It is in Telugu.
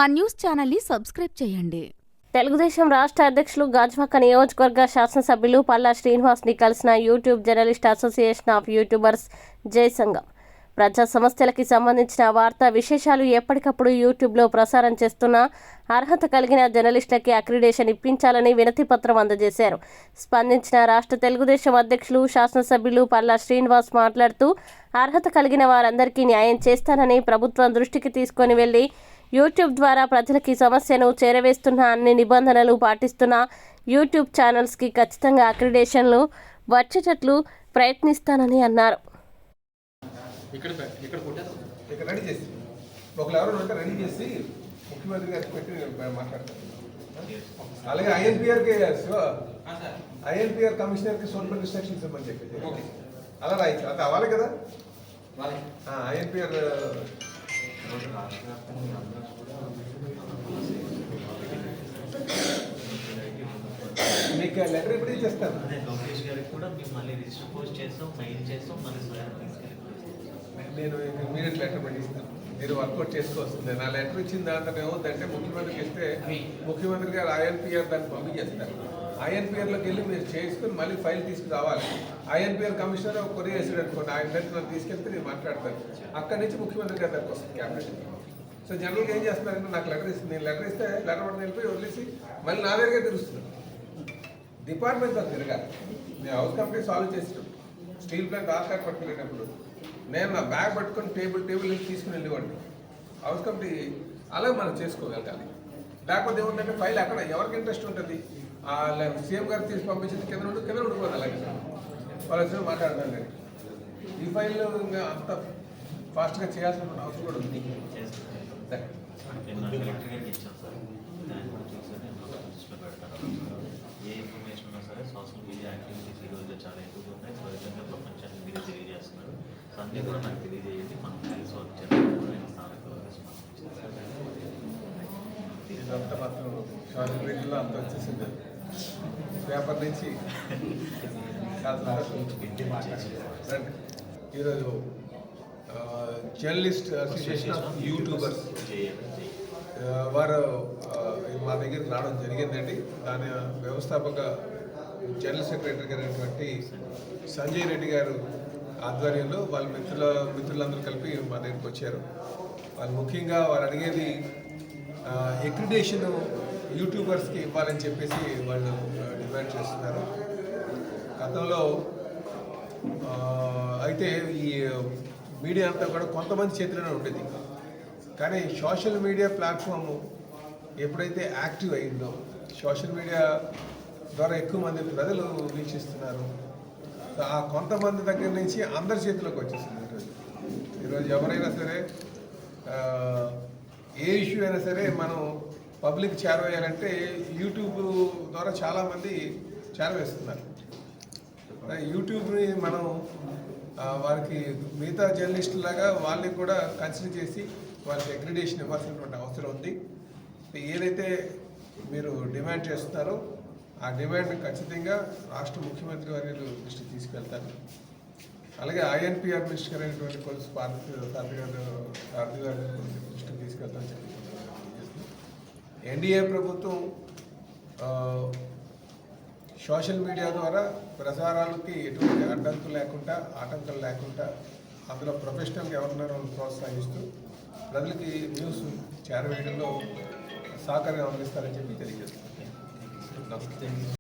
మా న్యూస్ ఛానల్ని సబ్స్క్రైబ్ చేయండి. తెలుగుదేశం రాష్ట్ర అధ్యక్షులు గాజువాక నియోజకవర్గ శాసనసభ్యులు పల్లా శ్రీనివాస్ని కలిసిన YouTube journalist association of youtubers జయసంఘం. ప్రజా సమస్యలకి సంబంధించిన వార్తా విశేషాలు ఎప్పటికప్పుడు యూట్యూబ్లో ప్రసారం చేస్తున్న అర్హత కలిగిన జర్నలిస్టులకి అక్రిడేషన్ ఇప్పించాలని వినతి పత్రం అందజేశారు. స్పందించిన రాష్ట్ర తెలుగుదేశం అధ్యక్షులు శాసనసభ్యులు పల్లా శ్రీనివాస్ మాట్లాడుతూ అర్హత కలిగిన వారందరికీ న్యాయం చేస్తానని ప్రభుత్వం దృష్టికి తీసుకొని వెళ్లి యూట్యూబ్ ద్వారా ప్రజలకి సమస్యను చేరవేస్తున్న అన్ని నిబంధనలు పాటిస్తున్న యూట్యూబ్ ఛానల్స్కి ఖచ్చితంగా అక్రిడేషన్లు వచ్చేటట్లు ప్రయత్నిస్తానని అన్నారు. అలాగే ఐఎన్పిఆర్ కమిషనర్కి సోల్బల్ ఇన్స్ట్రక్షన్స్ ఇవ్వమని చెప్పేసి అలా రాయించు. అది అవ్వాలి కదా. ఐఎన్పిఆర్ మీకు లెటర్ ఎప్పుడు ఇచ్చేస్తాను. లోకేష్ గారికి కూడా మేము మళ్ళీ రిజిస్టర్ పోస్ట్ చేస్తాం, మెయిల్ చేస్తాం, మళ్ళీ నేను ఇమీడియట్ లెటర్ పెట్టిస్తాను. మీరు వర్కౌట్ చేసుకోవాల్సిందే. నా లెటర్ ఇచ్చిన దాంట్లో ఏమవుతుందంటే ముఖ్యమంత్రికి ఇస్తే ముఖ్యమంత్రి గారు ఐఎన్పిఆర్ దాన్ని పంపించేస్తారు. ఐఎన్పిఆర్లోకి వెళ్ళి మీరు చేసుకుని మళ్ళీ ఫైల్ తీసుకురావాలి. ఐఎన్పిఆర్ కమిషనర్ ఒక కొరియర్ వేసాడు అనుకోండి, ఆయన దగ్గర నన్ను తీసుకెళ్తే నేను మాట్లాడతాను. అక్కడి నుంచి ముఖ్యమంత్రి గారి దగ్గరకు వస్తుంది క్యాబినెట్. సో జనరల్గా ఏం చేస్తున్నారంటే నాకు లెటర్ ఇస్తుంది, నేను లెటర్ ఇస్తే లెటర్ పట్టుకుని వెళ్ళిపోయి వదిలేసి మళ్ళీ నా దగ్గర తెలుస్తుంది. డిపార్ట్మెంట్తో తిరగాలి. నేను హౌస్ కంపెనీ సాల్వ్ చేసినప్పుడు స్టీల్ ప్లాంట్ ఆర్కార్ పట్టుకెళ్ళేటప్పుడు నేను నా బ్యాగ్ పట్టుకొని టేబుల్ తీసుకుని వెళ్ళేవాడిని. హౌస్ కంపెనీ అలా మనం చేసుకోగలగాలి. లేకపోతే ఏముందంటే ఫైల్ అక్కడ ఎవరికి ఇంట్రెస్ట్ ఉంటుంది, సీఎం గారు తీసి పంపించింది కింద ఉండిపోదు. అలాగే వాళ్ళు వచ్చిన మాట్లాడతాను. కానీ ఈ ఫైల్లో ఇంకా అంత ఫాస్ట్గా చేయాల్సిన అవసరం కూడా ఉంది. ఏ ఇన్ఫర్మేషన్ ఉన్నా సరే సోషల్ మీడియా యాక్టివిటీస్ ఈరోజు చాలా ఎక్కువగా ఉన్నాయి. ఫలితంగా ప్రపంచానికి మీరు తెలియజేస్తున్నారు. అన్నీ కూడా నాకు తెలియజేయండి. మనం కలిసి వర్క్ చేస్తాను. నేను ఇదంతా మాత్రం సోషల్ మీడియాలో అంత వచ్చేసింది. పేపర్ నుంచి ఈరోజు జర్నలిస్ట్ అసోసియేషన్ ఆఫ్ యూట్యూబర్స్ వారు మా దగ్గరికి రావడం జరిగిందండి. దాని వ్యవస్థాపక జనరల్ సెక్రటరీ గారైనటువంటి సంజయ్ రెడ్డి గారు ఆధ్వర్యంలో వాళ్ళ మిత్రులందరూ కలిపి మా దగ్గరికి వచ్చారు. వాళ్ళు ముఖ్యంగా వారు అడిగేది అక్రిడేషన్ యూట్యూబర్స్కి ఇవ్వాలని చెప్పేసి వాళ్ళు డిమాండ్ చేస్తున్నారు. గతంలో అయితే ఈ మీడియా అంతా కూడా కొంతమంది చేతిలోనే ఉండేది. కానీ సోషల్ మీడియా ప్లాట్ఫామ్ ఎప్పుడైతే యాక్టివ్ అయిందో, సోషల్ మీడియా ద్వారా ఎక్కువ మంది ప్రజలు వీక్షిస్తున్నారు. ఆ కొంతమంది దగ్గర నుంచి అందరి చేతిలోకి వచ్చేసింది. ఈరోజు ఎవరైనా సరే ఏ ఇష్యూ అయినా సరే మనం పబ్లిక్ చేరవేయాలంటే యూట్యూబ్ ద్వారా చాలామంది చేరవేస్తున్నారు. యూట్యూబ్ని మనం వారికి మిగతా జర్నలిస్టులాగా వాళ్ళని కూడా కన్సిడర్ చేసి వాళ్ళకి అక్రిడేషన్ ఇవ్వాల్సినటువంటి అవసరం ఉంది. ఏదైతే మీరు డిమాండ్ చేస్తున్నారో ఆ డిమాండ్ ఖచ్చితంగా రాష్ట్ర ముఖ్యమంత్రి వారి దృష్టికి తీసుకెళ్తారు. అలాగే ఐఎన్పిఆర్ మినిస్టర్ అయినటువంటి కొలుసు పార్థి గారి దృష్టికి తీసుకెళ్తామని చెప్పి ఎన్డీఏ ప్రభుత్వం సోషల్ మీడియా ద్వారా ప్రసారాలకి ఎటువంటి ఆటంకం లేకుండా అందులో ప్రొఫెషనల్గా ఎవరున్నారో ప్రోత్సహిస్తూ ప్రజలకి న్యూస్ చేరవేయడంలో సహకారం అందిస్తారని చెప్పి తెలియజేస్తున్నాను.